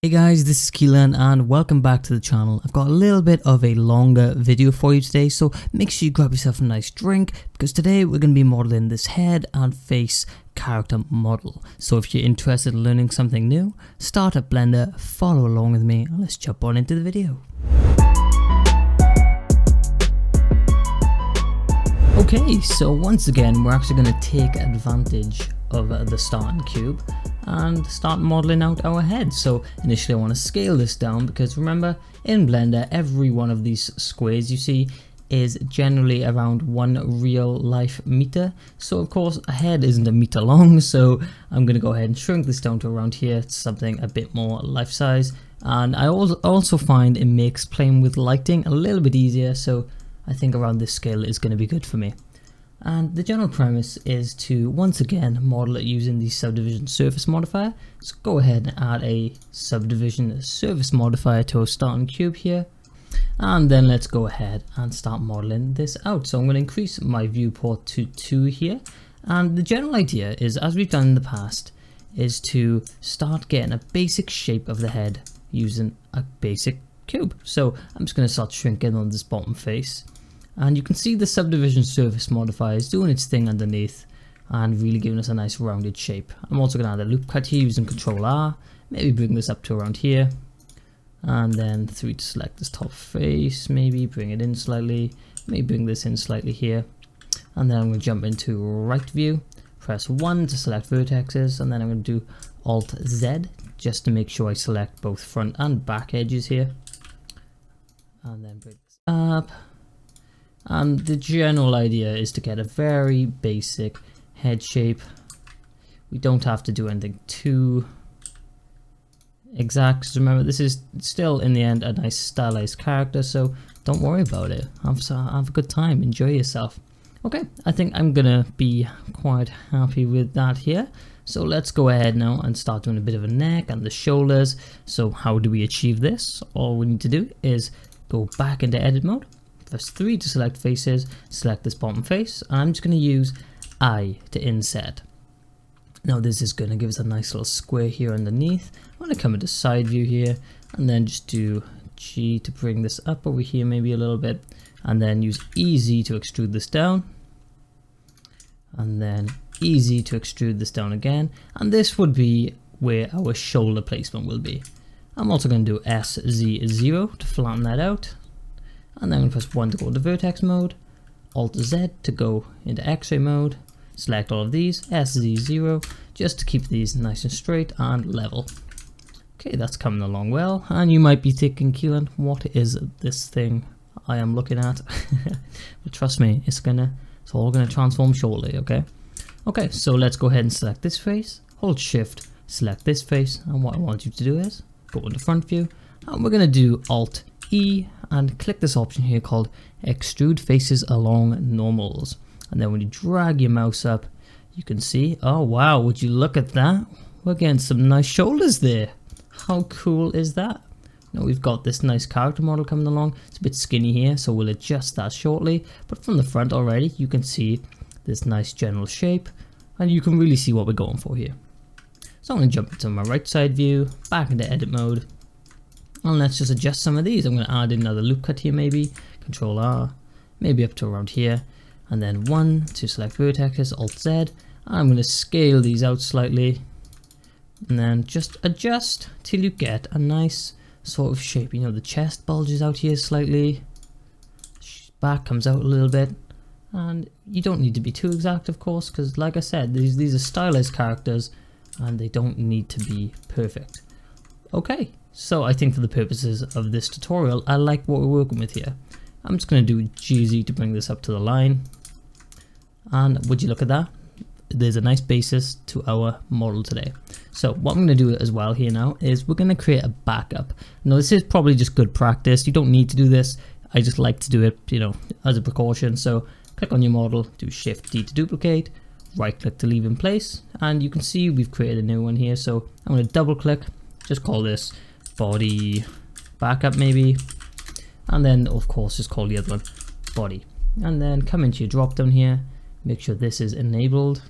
Hey guys, this is Keelan and welcome back to the channel. I've got a little bit of a longer video for you today, so make sure you grab yourself a nice drink because today we're going to be modeling this head and face character model. So if you're interested in learning something new, start at Blender, follow along with me, and let's jump on into the video. Okay, so once again we're actually going to take advantage of the starting cube and start modeling out our head. So initially I want to scale this down because remember, in Blender every one of these squares you see is generally around 1 real life meter. So of course a head isn't a meter long, so I'm going to go ahead and shrink this down to around here, to something a bit more life size. And I also find it makes playing with lighting a little bit easier, so I think around this scale is going to be good for me. And the general premise is to once again model it using the Subdivision surface modifier. So go ahead and add a Subdivision surface modifier to our starting cube here. And then let's go ahead and start modeling this out. So I'm going to increase my viewport to 2 here. And the general idea is, as we've done in the past, is to start getting a basic shape of the head using a basic cube. So I'm just going to start shrinking on this bottom face. And you can see the Subdivision surface modifier is doing its thing underneath and really giving us a nice rounded shape. I'm also going to add a loop cut here using Control R, maybe bring this up to around here, and then 3 to select this top face, maybe bring it in slightly, maybe bring this in slightly here, and then I'm going to jump into right view, press 1 to select vertexes, and then I'm going to do Alt Z just to make sure I select both front and back edges here, and then bring this up. And the general idea is to get a very basic head shape. We don't have to do anything too exact, because remember this is still in the end a nice stylized character, so don't worry about it. Have a good time, enjoy yourself. Okay, I think I'm gonna be quite happy with that here. So let's go ahead now and start doing a bit of a neck and the shoulders. So how do we achieve this? All we need to do is go back into edit mode. Press 3 to select faces, select this bottom face, and I'm just going to use I to inset. Now this is going to give us a nice little square here underneath. I'm going to come into side view here, and then just do G to bring this up over here maybe a little bit, and then use EZ to extrude this down, and then EZ to extrude this down again, and this would be where our shoulder placement will be. I'm also going to do SZ0 to flatten that out. And then I'm going to press 1 to go into vertex mode, Alt Z to go into X-ray mode, select all of these, SZ0, just to keep these nice and straight and level. Okay, that's coming along well, and you might be thinking, Keelan, what is this thing I am looking at? But trust me, it's all gonna transform shortly, okay? Okay, so let's go ahead and select this face, hold Shift, select this face, and what I want you to do is go into front view, and we're gonna do Alt E and click this option here called Extrude Faces Along Normals, and then when you drag your mouse up you can see, oh wow, would you look at that, we're getting some nice shoulders there. How cool is that? Now we've got this nice character model coming along. It's a bit skinny here, so we'll adjust that shortly, but from the front already you can see this nice general shape and you can really see what we're going for here. So I'm going to jump into my right side view, back into edit mode. And let's just adjust some of these. I'm going to add another loop cut here maybe, Control R, maybe up to around here, and then 1 to select vertexes, Alt Z. I'm going to scale these out slightly, and then just adjust till you get a nice sort of shape. You know, the chest bulges out here slightly, back comes out a little bit, and you don't need to be too exact of course, because like I said, these are stylized characters and they don't need to be perfect. Okay. So I think for the purposes of this tutorial, I like what we're working with here. I'm just going to do GZ to bring this up to the line. And would you look at that? There's a nice basis to our model today. So what I'm going to do as well here now is we're going to create a backup. Now this is probably just good practice. You don't need to do this. I just like to do it, you know, as a precaution. So click on your model, do Shift D to duplicate, right click to leave in place. And you can see we've created a new one here. So I'm going to double click, just call this body backup maybe, and then of course just call the other one body, and then come into your drop down here, make sure this is enabled,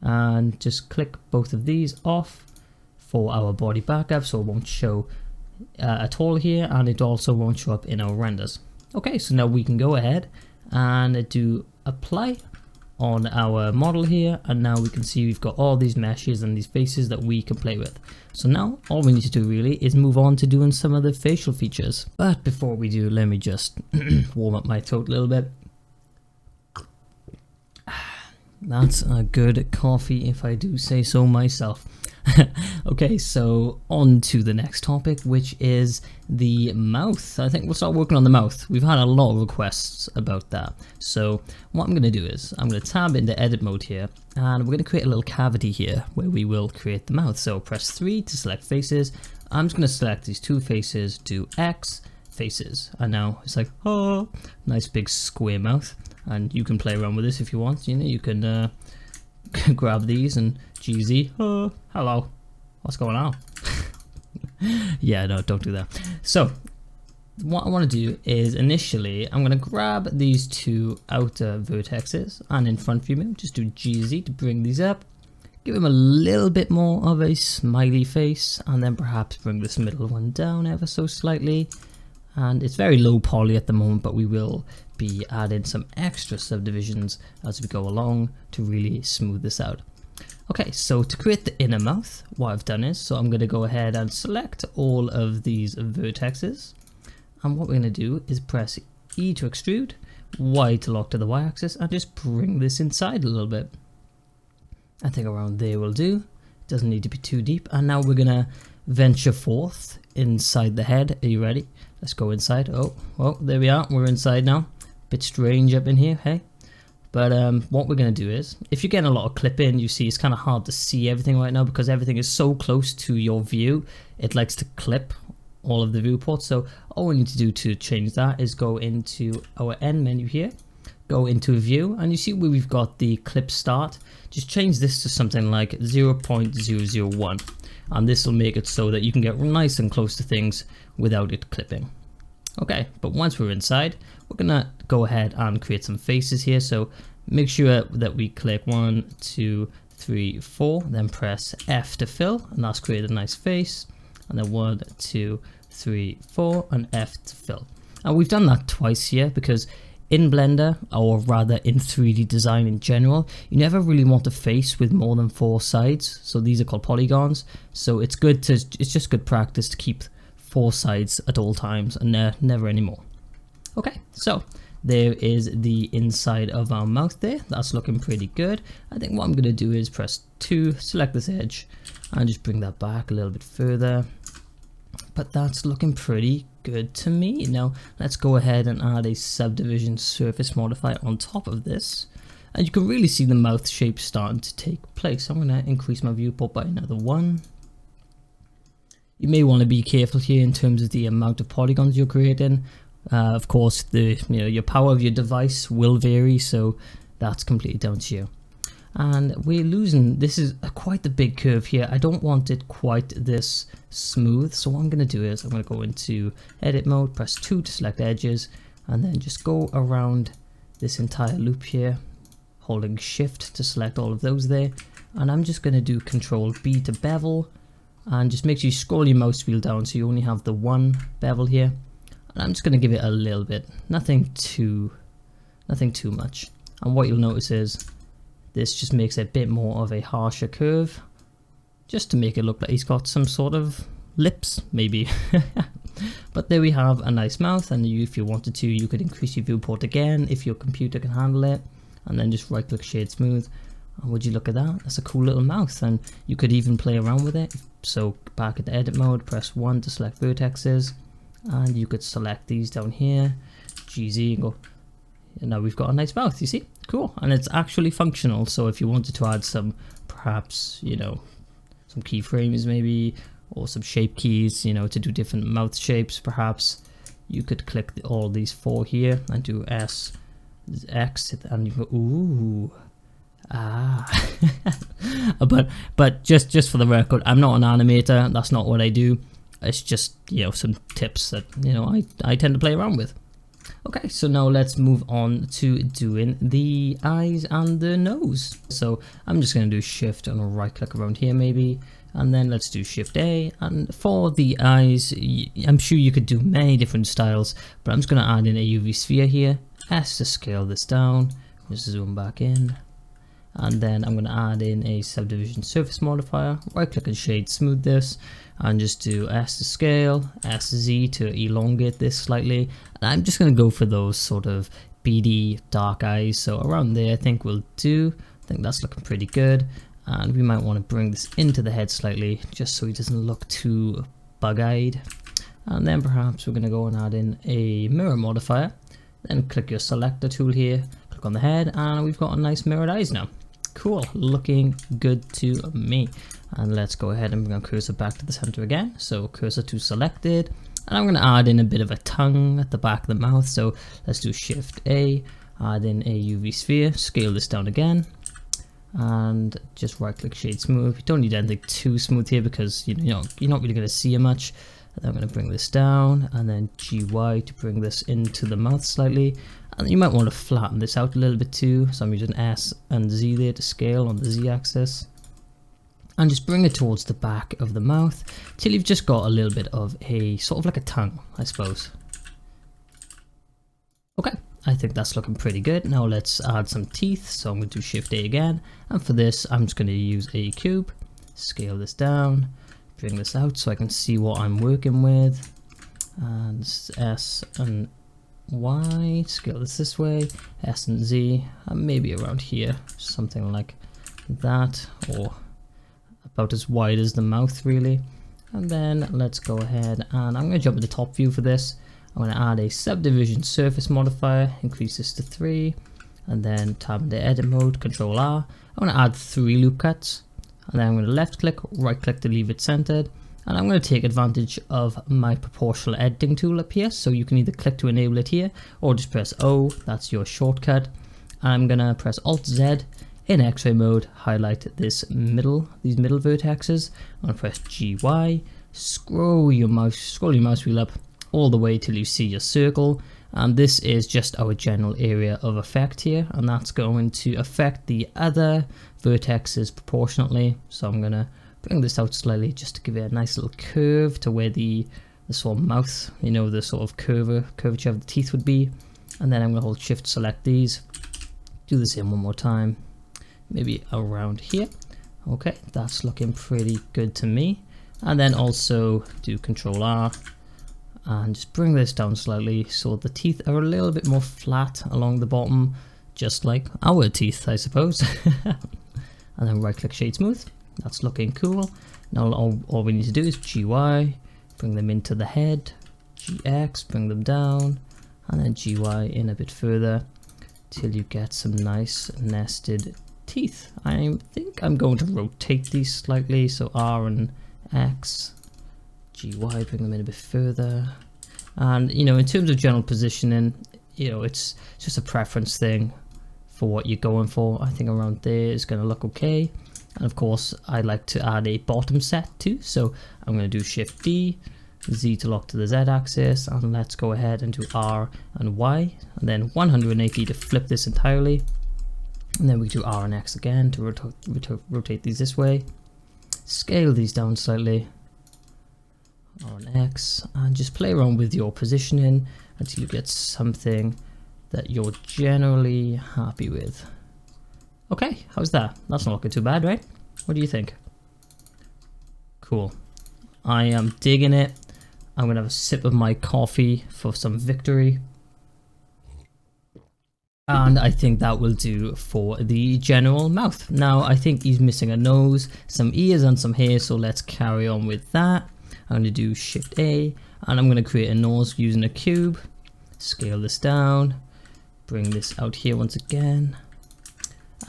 and just click both of these off, for our body backup, so it won't show at all here, and it also won't show up in our renders. Okay, so now we can go ahead and do apply on our model here, and now we can see we've got all these meshes and these faces that we can play with. So now all we need to do really is move on to doing some of the facial features. But before we do, let me just warm up my throat a little bit. That's a good coffee if I do say so myself. Okay, so on to the next topic, which is the mouth. I think we'll start working on the mouth. We've had a lot of requests about that. So what I'm going to do is I'm going to tab into edit mode here, and we're going to create a little cavity here where we will create the mouth. So press 3 to select faces. I'm just going to select these two faces, do X faces, and now it's like, oh, nice big square mouth. And you can play around with this if you want. You know, you can grab these and GZ. Oh, hello. What's going on? Yeah, no, don't do that. So what I want to do is initially I'm going to grab these two outer vertexes, and in front view mode just do GZ to bring these up. Give them a little bit more of a smiley face, and then perhaps bring this middle one down ever so slightly. And it's very low poly at the moment, but we will be adding some extra subdivisions as we go along to really smooth this out. Okay, so to create the inner mouth, what I've done is, so I'm going to go ahead and select all of these vertexes, and what we're going to do is press E to extrude, Y to lock to the Y-axis, and just bring this inside a little bit. I think around there will do. Doesn't need to be too deep. And now we're going to venture forth inside the head. Are you ready? Let's go inside. Oh, there we are. We're inside now. Bit strange up in here, hey? But what we're going to do is, if you're getting a lot of clip in, you see it's kind of hard to see everything right now because everything is so close to your view. It likes to clip all of the viewports. So all we need to do to change that is go into our end menu here, go into view, and you see where we've got the clip start. Just change this to something like 0.001, and this will make it so that you can get nice and close to things without it clipping. Okay, but once we're inside, we're gonna go ahead and create some faces here. So make sure that we click 1, 2, 3, 4, then press F to fill, and that's created a nice face. And then 1, 2, 3, 4, and F to fill. And we've done that twice here because in Blender, or rather in 3D design in general, you never really want a face with more than 4 sides. So these are called polygons. So it's just good practice to keep 4 sides at all times and never anymore. Okay, so there is the inside of our mouth there. That's looking pretty good. I think what I'm going to do is press 2, select this edge, and just bring that back a little bit further. But that's looking pretty good to me. Now let's go ahead and add a subdivision surface modifier on top of this. And you can really see the mouth shape starting to take place. I'm going to increase my viewport by another 1. You may want to be careful here in terms of the amount of polygons you're creating. Of course, your power of your device will vary, so that's completely down to you. And we're losing, this is quite the big curve here. I don't want it quite this smooth, so what I'm going to do is I'm going to go into edit mode, press 2 to select edges, and then just go around this entire loop here, holding shift to select all of those there. And I'm just going to do Control B to bevel, and just make sure you scroll your mouse wheel down so you only have the one bevel here. And I'm just going to give it a little bit, nothing too much. And what you'll notice is this just makes it a bit more of a harsher curve, just to make it look like he's got some sort of lips, maybe. But there we have a nice mouth, and if you wanted to, you could increase your viewport again if your computer can handle it, and then just right click shade smooth. And would you look at that? That's a cool little mouth, and you could even play around with it. So back at the edit mode, press 1 to select vertexes, and you could select these down here, GZ, and go. And now we've got a nice mouth, you see? Cool. And it's actually functional, so if you wanted to add some, perhaps, some keyframes maybe, or some shape keys, to do different mouth shapes, perhaps, you could click all these 4 here and do S, X, and you go, ooh. But just for the record, I'm not an animator. That's not what I do. It's just some tips that I tend to play around with. Okay, so now let's move on to doing the eyes and the nose. So I'm just going to do shift and right click around here maybe, And then let's do Shift A, and for the eyes, I'm sure you could do many different styles, but I'm just going to add in a UV sphere here, S to scale this down, just zoom back in, and then I'm going to add in a Subdivision Surface Modifier, right click and shade smooth this, and just do S to scale, SZ to elongate this slightly, and I'm just going to go for those sort of beady dark eyes, so around there I think we'll do. I think that's looking pretty good. And we might want to bring this into the head slightly just so he doesn't look too bug-eyed. And then perhaps we're going to go and add in a mirror modifier. Then click your selector tool here, click on the head, and we've got a nice mirrored eyes now. Cool, looking good to me. And let's go ahead and bring our cursor back to the center again. So cursor to selected, and I'm going to add in a bit of a tongue at the back of the mouth. So let's do Shift A, add in a UV sphere, scale this down again. And just right click shade smooth. You don't need anything too smooth here because you're not really going to see it much. And then I'm going to bring this down and then GY to bring this into the mouth slightly. And you might want to flatten this out a little bit too, so I'm using S and Z there to scale on the Z axis, and just bring it towards the back of the mouth till you've just got a little bit of a sort of like a tongue, I suppose. Okay, I think that's looking pretty good. Now let's add some teeth. So I'm going to do Shift A again, and for this I'm just going to use a cube, scale this down, bring this out so I can see what I'm working with, and S and Y, scale this way, S and Z, and maybe around here, something like that, or about as wide as the mouth really. And then let's go ahead and I'm going to jump to the top view for this. I'm going to add a Subdivision Surface Modifier, increase this to 3, and then tab into edit mode, Control R. I'm going to add 3 loop cuts, and then I'm going to left click, right click to leave it centered, and I'm going to take advantage of my proportional editing tool up here. So you can either click to enable it here, or just press O, that's your shortcut. And I'm going to press Alt Z in X-ray mode, highlight these middle vertexes. I'm going to press GY, scroll your mouse wheel up all the way till you see your circle, and this is just our general area of effect here, and that's going to affect the other vertexes proportionately. So I'm going to bring this out slightly just to give it a nice little curve to where the sort of mouth, the sort of curvature of the teeth would be. And then I'm going to hold Shift, select these, do the same one more time, maybe around here. Okay, that's looking pretty good to me. And then also do Control R and just bring this down slightly so the teeth are a little bit more flat along the bottom, just like our teeth, I suppose. And then right click shade smooth. That's looking cool. Now all we need to do is GY, bring them into the head, GX, bring them down, and then GY in a bit further till you get some nice nested teeth. I think I'm going to rotate these slightly, so R and X, GY, bring them in a bit further. And in terms of general positioning, it's just a preference thing for what you're going for. I think around there is going to look okay. And of course I like to add a bottom set too, so I'm going to do Shift D, Z to lock to the Z axis, and let's go ahead and do R and Y, and then 180 to flip this entirely, and then we do R and X again to rotate these this way, scale these down slightly, R and X, and just play around with your positioning until you get something that you're generally happy with. Okay, how's that? That's not looking too bad, right? What do you think? Cool. I am digging it. I'm going to have a sip of my coffee for some victory. And I think that will do for the general mouth. Now, I think he's missing a nose, some ears and some hair, so let's carry on with that. I'm going to do Shift A, and I'm going to create a nose using a cube. Scale this down. Bring this out here once again.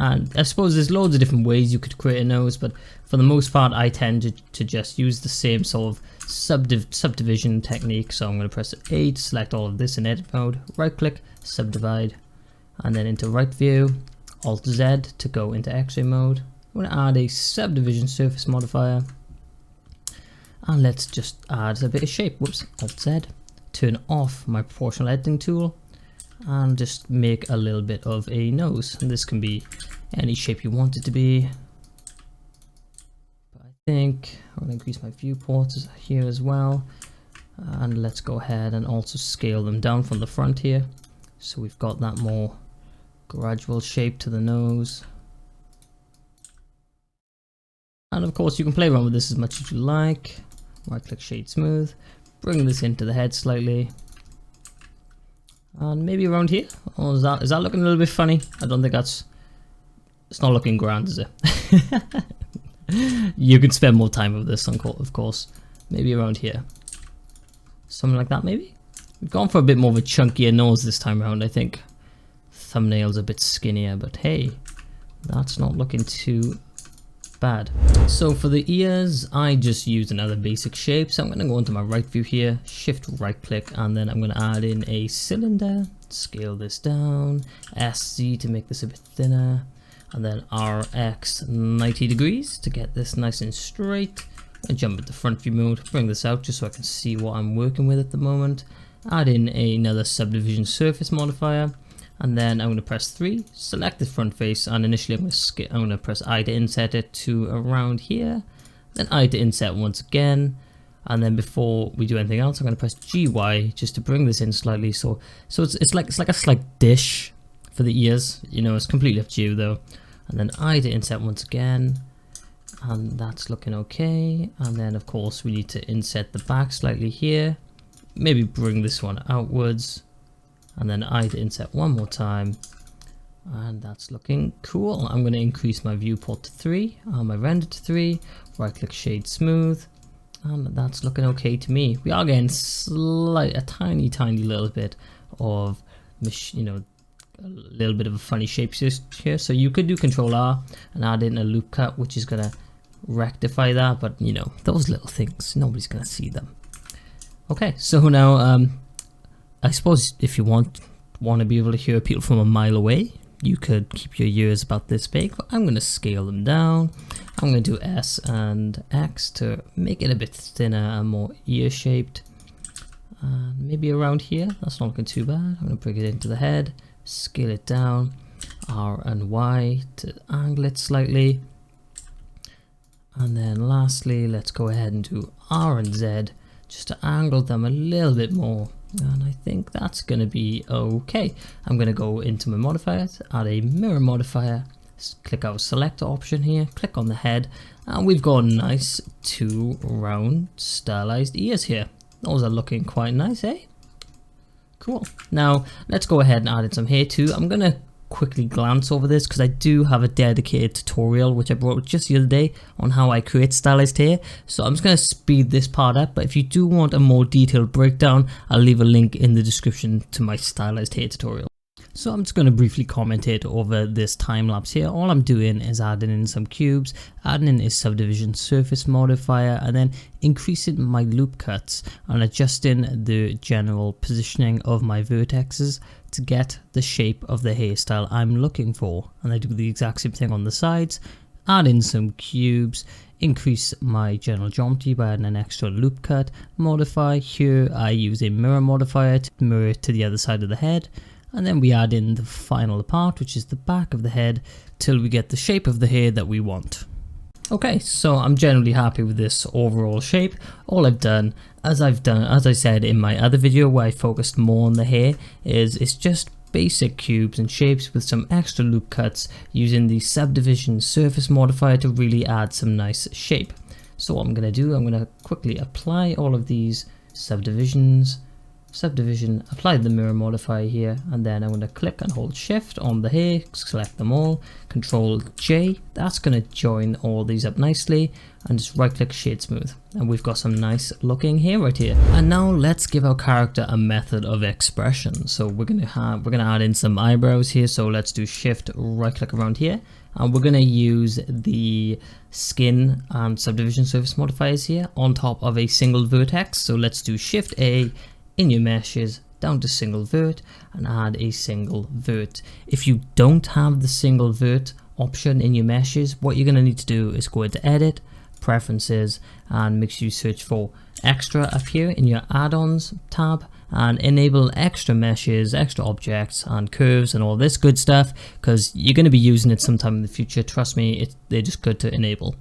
And I suppose there's loads of different ways you could create a nose, but for the most part I tend to just use the same sort of subdivision technique. So I'm going to press A to select all of this in edit mode, right click, subdivide, and then into right view, Alt Z to go into X-ray mode. I'm going to add a Subdivision Surface Modifier, and let's just add a bit of shape. Whoops, Alt Z, turn off my proportional editing tool, and just make a little bit of a nose. And this can be any shape you want it to be, but I think I'm going to increase my viewport here as well. And let's go ahead and also scale them down from the front here. So we've got that more gradual shape to the nose. And of course you can play around with this as much as you like. Right click shade smooth. Bring this into the head slightly. And maybe around here. Oh, is that looking a little bit funny? I don't think it's not looking grand, is it? You could spend more time with this, of course. Maybe around here. Something like that, maybe? We've gone for a bit more of a chunkier nose this time around, I think. Thumbnail's a bit skinnier, but hey, that's not looking too bad. So for the ears, I just used another basic shape. So I'm going to go into my right view here, shift right click, and then I'm going to add in a cylinder, scale this down, SZ to make this a bit thinner, and then RX 90 degrees to get this nice and straight. And jump into front view mode, bring this out just so I can see what I'm working with at the moment. Add in another subdivision surface modifier, and then I'm going to press 3, select the front face, and initially I'm going to press I to inset it to around here, then I to inset once again, and then before we do anything else I'm going to press GY just to bring this in slightly. So it's like a slight dish for the ears, you know, it's completely up to you though. And then I to inset once again. And that's looking okay. And then of course we need to inset the back slightly here, maybe bring this one outwards, and then I to inset one more time, and that's looking cool. I'm going to increase my viewport to 3 and my render to 3, right click shade smooth, and that's looking okay to me. We are getting a tiny little bit of, you know, a little bit of a funny shape here, so you could do Control R and add in a loop cut, which is gonna rectify that, but you know, those little things, nobody's gonna see them. Okay, so now I suppose if you want to be able to hear people from a mile away, you could keep your ears about this big, but I'm gonna scale them down. I'm gonna do S and X to make it a bit thinner and more ear shaped. Maybe around here, that's not looking too bad. I'm gonna bring it into the head, scale it down, R and Y to angle it slightly, and then lastly let's go ahead and do R and Z just to angle them a little bit more, and I think that's going to be okay. I'm going to go into my modifiers, add a mirror modifier, click our selector option here, click on the head, and we've got nice 2 round stylized ears here. Those are looking quite nice, eh? Cool. Now let's go ahead and add in some hair too. I'm gonna quickly glance over this because I do have a dedicated tutorial which I brought just the other day on how I create stylized hair. So I'm just gonna speed this part up, but if you do want a more detailed breakdown, I'll leave a link in the description to my stylized hair tutorial. So I'm just going to briefly commentate over this time lapse here. All I'm doing is adding in some cubes, adding in a subdivision surface modifier, and then increasing my loop cuts and adjusting the general positioning of my vertexes to get the shape of the hairstyle I'm looking for. And I do the exact same thing on the sides, add in some cubes, increase my general geometry by adding an extra loop cut, modify. Here I use a mirror modifier to mirror it to the other side of the head. And then we add in the final part, which is the back of the head, till we get the shape of the hair that we want. Okay, so I'm generally happy with this overall shape. All I've done, as I said in my other video where I focused more on the hair, is it's just basic cubes and shapes with some extra loop cuts using the subdivision surface modifier to really add some nice shape. So what I'm going to do, I'm going to quickly apply all of these subdivision, apply the mirror modifier here, and then I'm going to click and hold shift on the hair, select them all, Control J, that's going to join all these up nicely, and just right click shade smooth, and we've got some nice looking hair right here. And now let's give our character a method of expression. So we're going to add in some eyebrows here, so let's do shift right click around here, and we're going to use the skin and subdivision surface modifiers here on top of a single vertex. So let's do shift A in your meshes, down to single vert, and add a single vert. If you don't have the single vert option in your meshes, what you're going to need to do is go into edit, preferences, and make sure you search for extra up here in your add-ons tab, and enable extra meshes, extra objects, and curves, and all this good stuff, because you're going to be using it sometime in the future. Trust me, they're just good to enable.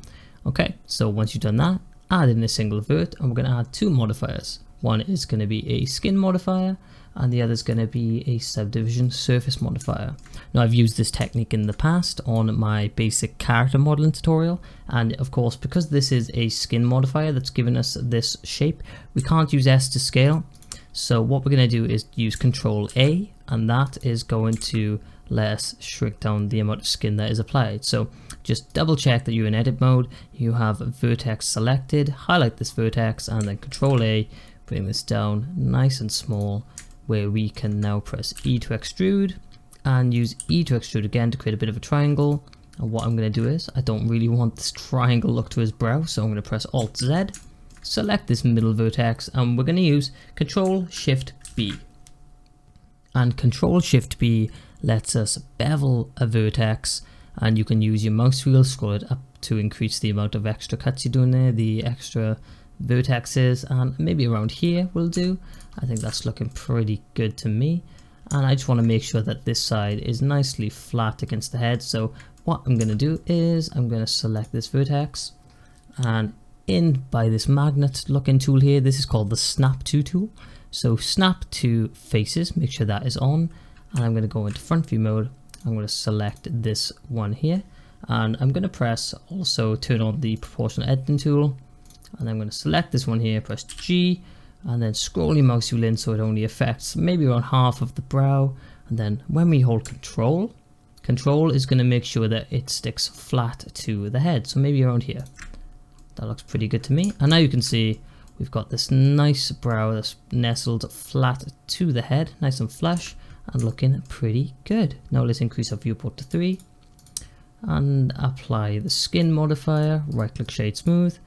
Okay, so once you've done that, add in a single vert, and we're going to add two modifiers. One is going to be a Skin Modifier, and the other is going to be a Subdivision Surface Modifier. Now, I've used this technique in the past on my basic character modeling tutorial, and of course, because this is a Skin Modifier that's given us this shape, we can't use S to scale. So what we're going to do is use Control A, and that is going to let us shrink down the amount of skin that is applied. So just double check that you're in edit mode, you have vertex selected, highlight this vertex, and then Control A, bring this down nice and small, where we can now press E to extrude and use E to extrude again to create a bit of a triangle. And what I'm going to do is, I don't really want this triangle look to his brow, so I'm going to press Alt Z, select this middle vertex, and we're going to use Control Shift B. And Control Shift B lets us bevel a vertex, and you can use your mouse wheel, scroll it up to increase the amount of extra cuts you're doing there, the extra vertexes, and maybe around here will do. I think that's looking pretty good to me, and I just want to make sure that this side is nicely flat against the head. So what I'm going to do is I'm going to select this vertex, and in by this magnet looking tool here, this is called the Snap To tool. So snap to faces, make sure that is on, and I'm going to go into front view mode. I'm going to select this one here, and I'm going to press also turn on the proportional editing tool, and I'm going to select this one here, press G, and then scroll your mouse wheel in so it only affects maybe around half of the brow. And then when we hold Control is going to make sure that it sticks flat to the head, so maybe around here. That looks pretty good to me. And now you can see we've got this nice brow that's nestled flat to the head, nice and flush, and looking pretty good. Now let's increase our viewport to 3 and apply the Skin Modifier, right click Shade Smooth.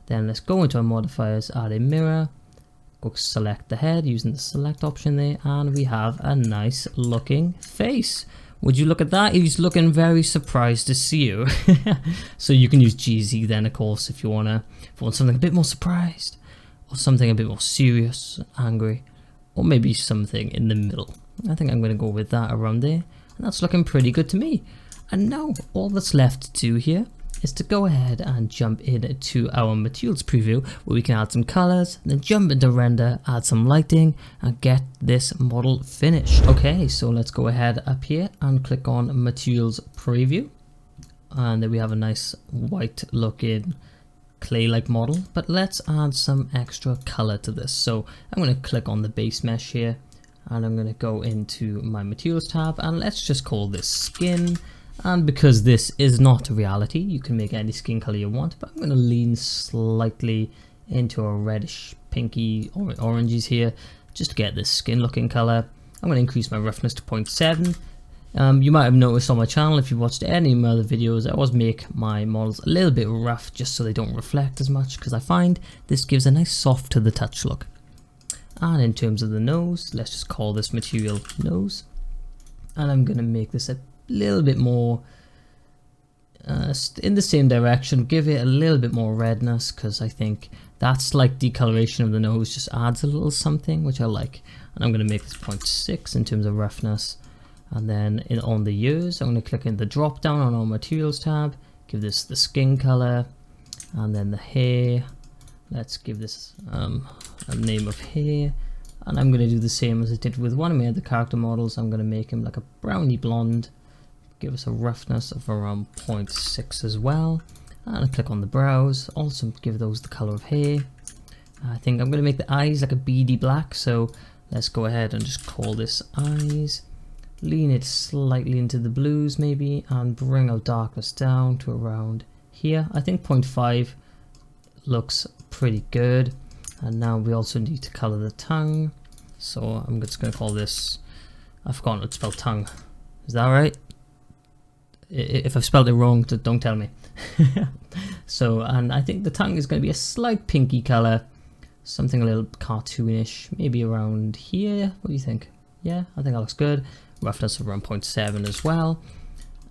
Then let's go into our modifiers, add a mirror, go select the head using the select option there, and we have a nice looking face. Would you look at that? He's looking very surprised to see you. So you can use GZ then, of course, if you want something a bit more surprised, or something a bit more serious, angry, or maybe something in the middle. I think I'm going to go with that around there, and that's looking pretty good to me. And now all that's left to do here is to go ahead and jump into our materials preview, where we can add some colors, then jump into render, add some lighting, and get this model finished. Okay, so let's go ahead up here and click on materials preview, and then we have a nice white looking clay-like model, but let's add some extra color to this. So I'm going to click on the base mesh here, and I'm going to go into my materials tab, and let's just call this skin. And because this is not reality, you can make any skin color you want, but I'm going to lean slightly into a reddish pinky or oranges here just to get this skin looking color. I'm going to increase my roughness to 0.7. You might have noticed on my channel, if you watched any of my other videos, I always make my models a little bit rough just so they don't reflect as much, because I find this gives a nice soft to the touch look. And in terms of the nose, let's just call this material nose, and I'm going to make this a little bit more in the same direction, give it a little bit more redness, because I think that slight decoloration of the nose just adds a little something which I like. And I'm going to make this 0.6 in terms of roughness, and then on the ears I'm going to click in the drop down on our materials tab, give this the skin color, and then the hair, let's give this a name of hair. And I'm going to do the same as I did with one of my other character models. I'm going to make him like a browny blonde, give us a roughness of around 0.6 as well, and I click on the brows, also give those the color of hair. I think I'm going to make the eyes like a beady black, so let's go ahead and just call this eyes, lean it slightly into the blues maybe, and bring our darkness down to around here. I think 0.5 looks pretty good. And now we also need to color the tongue, so I'm just going to call this, I've forgotten how to spell tongue, is that right? If I've spelled it wrong, don't tell me. So, and I think the tongue is going to be a slight pinky color, something a little cartoonish, maybe around here. What do you think? Yeah, I think that looks good. Roughness of around 0.7 as well.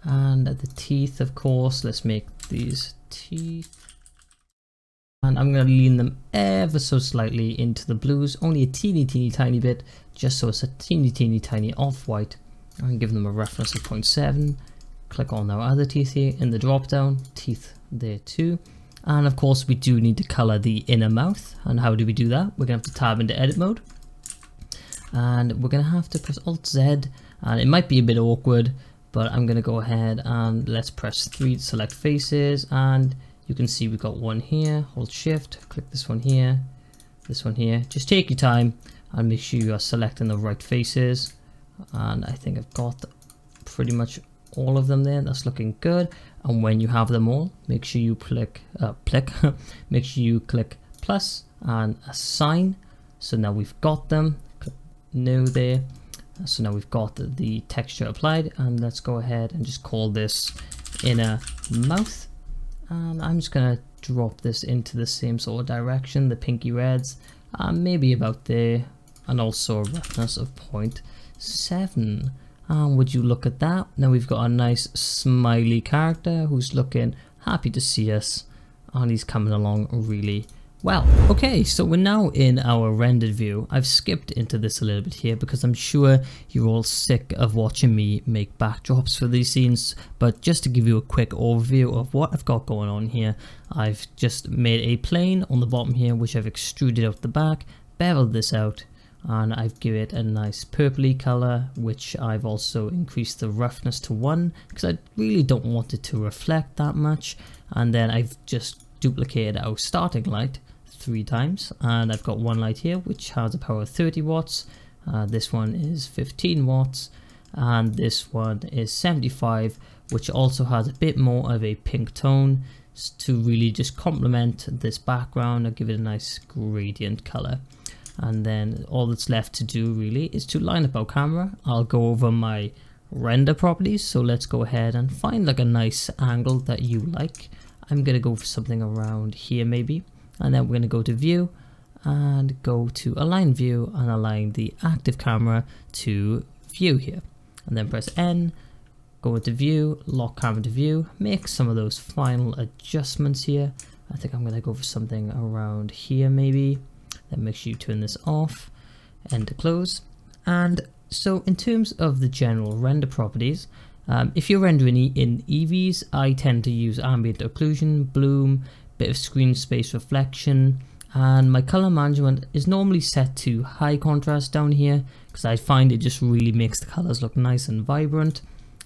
And the teeth, of course, let's make these teeth. And I'm going to lean them ever so slightly into the blues, only a teeny tiny bit, just so it's a teeny tiny off-white. And give them a roughness of 0.7. Click on our other teeth here in the drop down, teeth there too. And of course we do need to color the inner mouth. And how do we do that? We're gonna have to tab into edit mode, and we're gonna have to press Alt Z, and it might be a bit awkward, but I'm gonna go ahead and let's press 3 to select faces, and you can see we've got one here. Hold Shift, click this one here, this one here. Just take your time and make sure you are selecting the right faces, and I think I've got pretty much all of them there. That's looking good. And when you have them all, make sure you make sure you click plus and assign. So now we've got them. Click no there. So now we've got the texture applied, and let's go ahead and just call this inner mouth. And I'm just gonna drop this into the same sort of direction, the pinky reds, maybe about there, and also a roughness of 0.7. And would you look at that? Now we've got a nice smiley character who's looking happy to see us, and he's coming along really well. Okay, so we're now in our rendered view. I've skipped into this a little bit here because I'm sure you're all sick of watching me make backdrops for these scenes, but just to give you a quick overview of what I've got going on here, I've just made a plane on the bottom here which I've extruded out the back, beveled this out, and I've given it a nice purpley color, which I've also increased the roughness to 1 because I really don't want it to reflect that much. And then I've just duplicated our starting light 3 times, and I've got one light here which has a power of 30 watts. This one is 15 watts, and this one is 75, which also has a bit more of a pink tone to really just complement this background and give it a nice gradient color. And then all that's left to do really is to line up our camera. I'll go over my render properties, so let's go ahead and find like a nice angle that you like. I'm gonna go for something around here maybe, and then we're gonna go to view and go to align view and align the active camera to view here, and then press N, go into view, lock camera to view, make some of those final adjustments here. I think I'm gonna go for something around here maybe. Then make sure you turn this off, enter close. And so in terms of the general render properties, if you're rendering in EVs, I tend to use ambient occlusion, bloom, bit of screen space reflection, and my color management is normally set to high contrast down here because I find it just really makes the colors look nice and vibrant.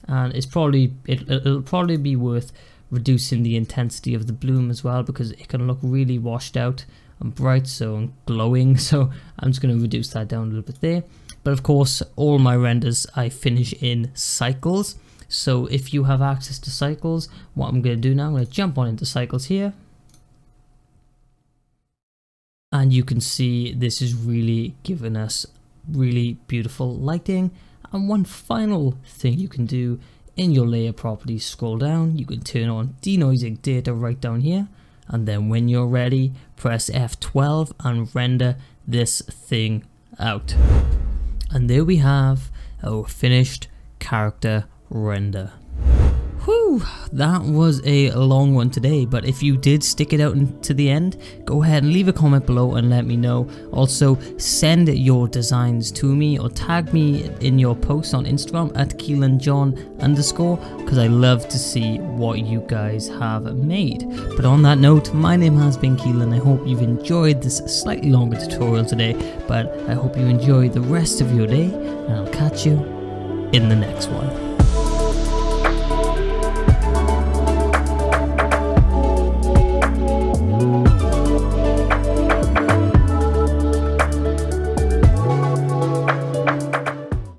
And it'll probably be worth reducing the intensity of the bloom as well because it can look really washed out and bright, so and glowing. So I'm just going to reduce that down a little bit there. But of course, all my renders I finish in cycles. So if you have access to cycles, what I'm going to do now, I'm going to jump on into cycles here. And you can see this is really giving us really beautiful lighting. And one final thing you can do in your layer properties, scroll down, you can turn on denoising data right down here. And then when you're ready, press F12 and render this thing out. And there we have our finished character render. Whew, that was a long one today, but if you did stick it out to the end, go ahead and leave a comment below and let me know. Also, send your designs to me or tag me in your posts on Instagram at KeelanJohn_ because I love to see what you guys have made. But on that note, my name has been Keelan. I hope you've enjoyed this slightly longer tutorial today, but I hope you enjoy the rest of your day, and I'll catch you in the next one.